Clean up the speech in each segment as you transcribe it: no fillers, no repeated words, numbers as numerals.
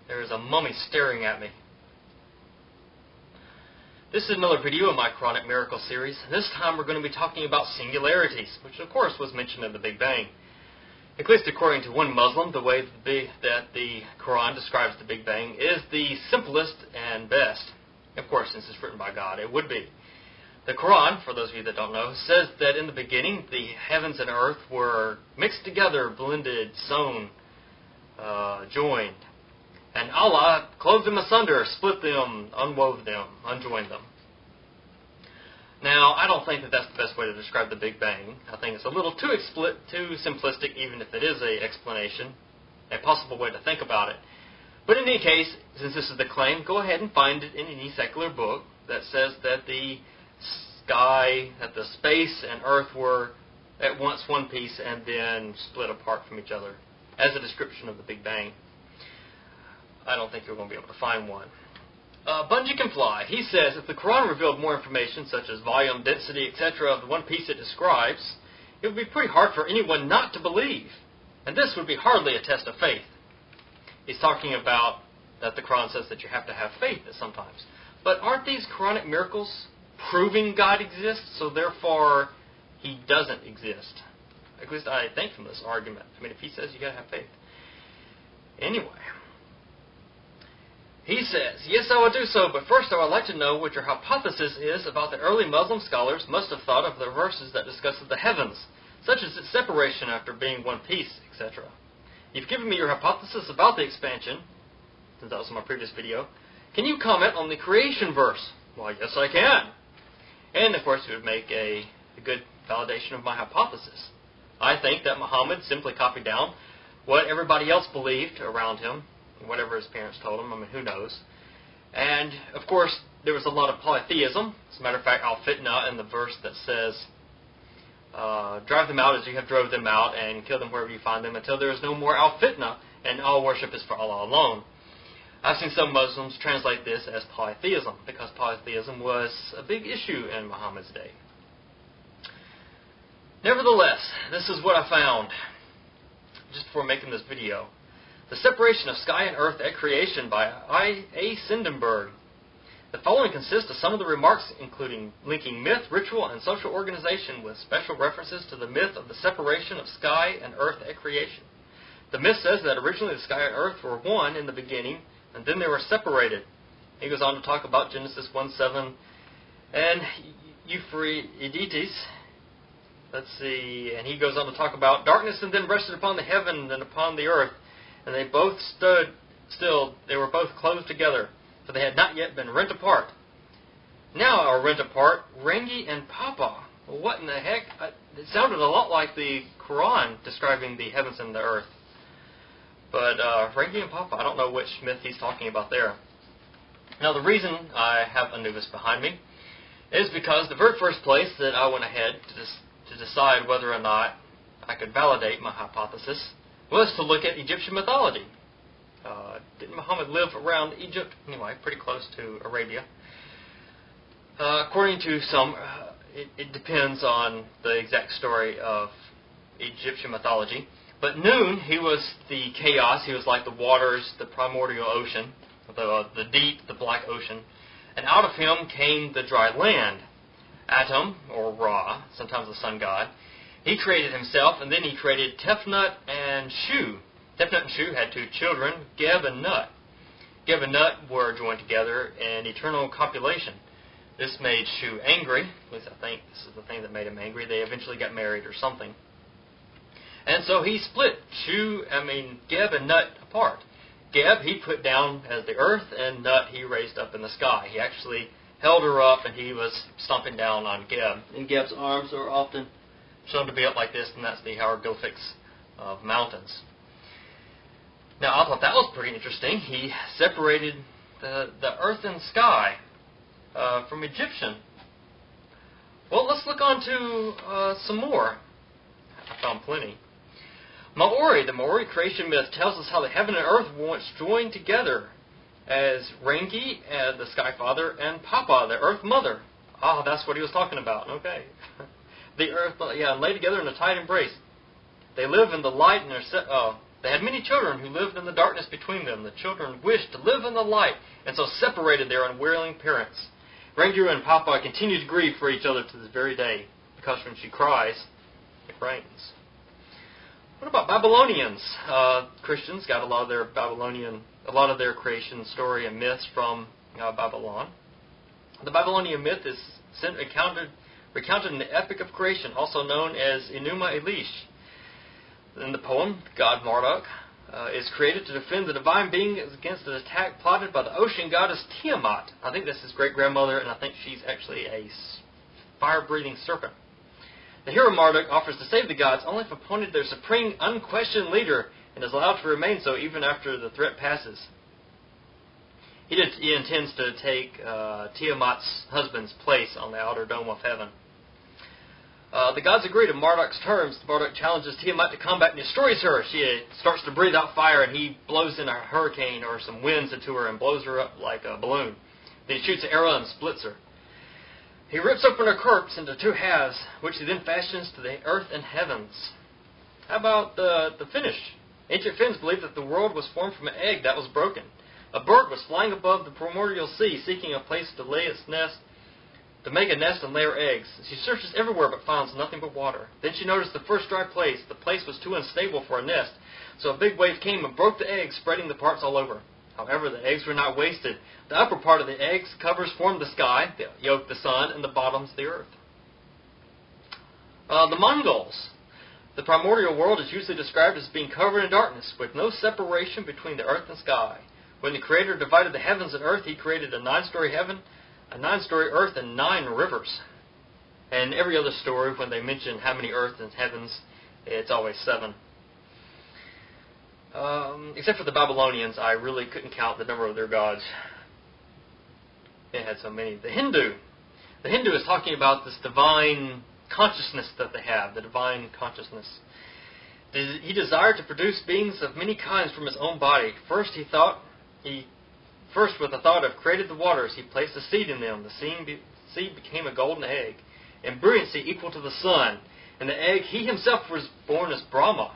There is a mummy staring at me. This is another video in my Quranic Miracle series. This time we're going to be talking about singularities, which of course was mentioned in the Big Bang. At least according to one Muslim, the way that the Quran describes the Big Bang is the simplest and best. Of course, since it's written by God, it would be. The Quran, for those of you that don't know, says that in the beginning the heavens and earth were mixed together, blended, sewn, joined. And Allah clove them asunder, split them, unwove them, unjoined them. Now, I don't think that that's the best way to describe the Big Bang. I think it's a little too simplistic, even if it is an explanation, a possible way to think about it. But in any case, since this is the claim, go ahead and find it in any secular book that says that the sky, that the space and earth were at once one piece and then split apart from each other, as a description of the Big Bang. I don't think you're going to be able to find one. Bungee can fly. He says, if the Quran revealed more information, such as volume, density, etc., of the one piece it describes, it would be pretty hard for anyone not to believe. And this would be hardly a test of faith. He's talking about that the Quran says that you have to have faith sometimes. But aren't these Quranic miracles proving God exists, so therefore He doesn't exist? At least I think from this argument. I mean, if He says you got to have faith. Anyway. He says, yes, I will do so, but first I would like to know what your hypothesis is about the early Muslim scholars must have thought of the verses that discusses the heavens, such as its separation after being one piece, etc. You've given me your hypothesis about the expansion, since that was in my previous video. Can you comment on the creation verse? Well, yes, I can. And, of course, it would make a good validation of my hypothesis. I think that Muhammad simply copied down what everybody else believed around him, whatever his parents told him. I mean, who knows? And, of course, there was a lot of polytheism. As a matter of fact, al-fitna in the verse that says, drive them out as you have drove them out, and kill them wherever you find them until there is no more al-fitna, and all worship is for Allah alone. I've seen some Muslims translate this as polytheism, because polytheism was a big issue in Muhammad's day. Nevertheless, this is what I found just before making this video. The Separation of Sky and Earth at Creation by A. Sindenberg. The following consists of some of the remarks, including linking myth, ritual, and social organization with special references to the myth of the separation of sky and earth at creation. The myth says that originally the sky and earth were one in the beginning, and then they were separated. He goes on to talk about Genesis 1:7 and Euphrates. Let's see, and he goes on to talk about darkness and then rested upon the heaven and then upon the earth. And they both stood still. They were both closed together, for they had not yet been rent apart. Now are rent apart Rangi and Papa. Well, what in the heck? It sounded a lot like the Quran describing the heavens and the earth. But Rangi and Papa, I don't know which myth he's talking about there. Now the reason I have Anubis behind me is because the very first place that I went ahead to decide whether or not I could validate my hypothesis was to look at Egyptian mythology. Didn't Muhammad live around Egypt? Anyway, pretty close to Arabia. According to some, it depends on the exact story of Egyptian mythology. But Nun, he was the chaos. He was like the waters, the primordial ocean, the deep, the black ocean. And out of him came the dry land. Atum, or Ra, sometimes the sun god. He created himself, and then he created Tefnut and Shu. Tefnut and Shu had two children, Geb and Nut. Geb and Nut were joined together in eternal copulation. This made Shu angry. At least I think this is the thing that made him angry. They eventually got married or something. And so he split Geb and Nut apart. Geb he put down as the earth, and Nut he raised up in the sky. He actually held her up, and he was stomping down on Geb. And Geb's arms are often shown to be up like this, and that's the hieroglyphics of mountains. Now, I thought that was pretty interesting. He separated the earth and sky from Egyptian. Well, let's look on to some more. I found plenty. Maori, the Maori creation myth, tells us how the heaven and earth were once joined together as Rangi, the sky father, and Papa, the earth mother. Ah, that's what he was talking about. Okay. The earth, lay together in a tight embrace. They live in the light and are They had many children who lived in the darkness between them. The children wished to live in the light, and so separated their unwilling parents. Rangu and Papa continue to grieve for each other to this very day, because when she cries, it rains. What about Babylonians? Christians got a lot of their creation story and myths from Babylon. The Babylonian myth is recounted in the Epic of Creation, also known as Enuma Elish. In the poem, god Marduk is created to defend the divine being against an attack plotted by the ocean goddess Tiamat. I think that's his great-grandmother, and I think she's actually a fire-breathing serpent. The hero Marduk offers to save the gods, only if appointed their supreme, unquestioned leader, and is allowed to remain so even after the threat passes. He intends to take Tiamat's husband's place on the outer dome of heaven. The gods agree to Marduk's terms. Marduk challenges Tiamat to combat and destroys her. She starts to breathe out fire, and he blows in a hurricane or some winds into her and blows her up like a balloon. Then he shoots an arrow and splits her. He rips open her corpse into two halves, which he then fashions to the earth and heavens. How about the finish? Ancient Finns believed that the world was formed from an egg that was broken. A bird was flying above the primordial sea, seeking a place to lay its nest, to make a nest and lay her eggs. She searches everywhere but finds nothing but water. Then she noticed the first dry place. The place was too unstable for a nest, so a big wave came and broke the eggs, spreading the parts all over. However, the eggs were not wasted. The upper part of the eggs covers formed the sky, the yolk the sun, and the bottoms the earth. The Mongols. The primordial world is usually described as being covered in darkness, with no separation between the earth and sky. When the Creator divided the heavens and earth, He created a 9-story heaven, a 9-story earth, and 9 rivers. And every other story, when they mention how many earths and heavens, it's always 7. Except for the Babylonians, I really couldn't count the number of their gods. They had so many. The Hindu is talking about this divine consciousness that they have, the divine consciousness. He desired to produce beings of many kinds from his own body. First, with the thought of created the waters, he placed a seed in them. The seed became a golden egg, in brilliancy equal to the sun. In the egg, he himself was born as Brahma,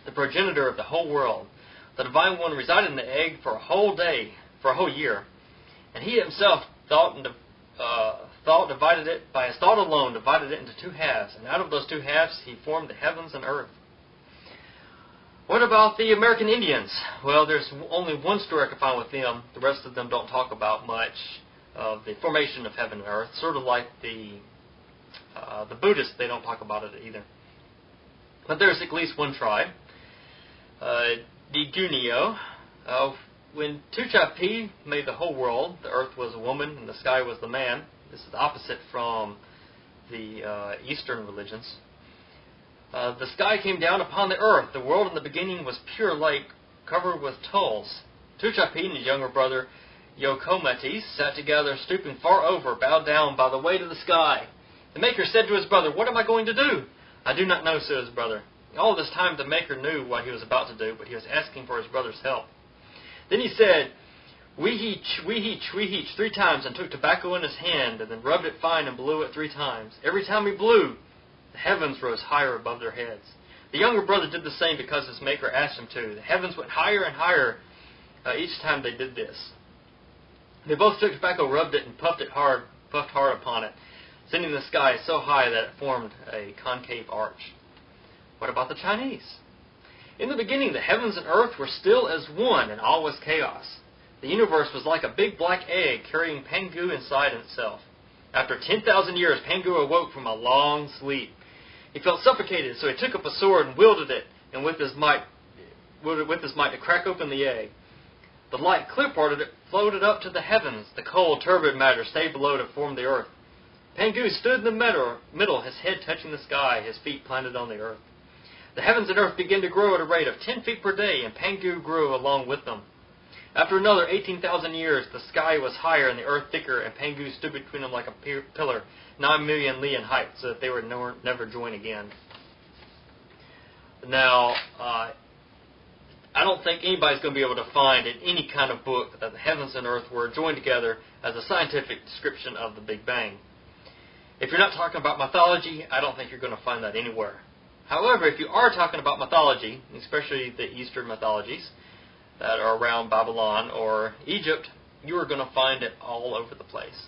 the progenitor of the whole world. The Divine One resided in the egg for a whole year, and he himself divided it, by his thought alone, divided it into 2 halves, and out of those 2 halves he formed the heavens and earth. What about the American Indians? Well, there's only one story I can find with them. The rest of them don't talk about much of the formation of heaven and earth. Sort of like the Buddhists, they don't talk about it either. But there's at least one tribe, the Gunio. When Tuchapi made the whole world, the earth was a woman and the sky was the man. This is the opposite from the Eastern religions. The sky came down upon the earth. The world in the beginning was pure light, covered with tulls. Tuchapi and his younger brother Yokometes sat together, stooping far over, bowed down by the weight of the sky. The Maker said to his brother, "What am I going to do?" "I do not know," said his brother. All this time the Maker knew what he was about to do, but he was asking for his brother's help. Then he said, "Weeheech, weeheech, weeheech," 3 times, and took tobacco in his hand, and then rubbed it fine and blew it 3 times. Every time he blew, the heavens rose higher above their heads. The younger brother did the same because his Maker asked him to. The heavens went higher and higher each time they did this. They both took tobacco, rubbed it, and puffed hard upon it, sending the sky so high that it formed a concave arch. What about the Chinese? In the beginning, the heavens and earth were still as one, and all was chaos. The universe was like a big black egg carrying Pangu inside itself. After 10,000 years, Pangu awoke from a long sleep. He felt suffocated, so he took up a sword and wielded it, and with his might to crack open the egg. The light, clear part of it, floated up to the heavens. The cold, turbid matter stayed below to form the earth. Pangu stood in the middle, his head touching the sky, his feet planted on the earth. The heavens and earth began to grow at a rate of 10 feet per day, and Pangu grew along with them. After another 18,000 years, the sky was higher and the earth thicker, and Pangu stood between them like a pillar, 9 million li in height, so that they would never join again. Now, I don't think anybody's going to be able to find in any kind of book that the heavens and earth were joined together as a scientific description of the Big Bang. If you're not talking about mythology, I don't think you're going to find that anywhere. However, if you are talking about mythology, especially the Eastern mythologies that are around Babylon or Egypt, you are going to find it all over the place.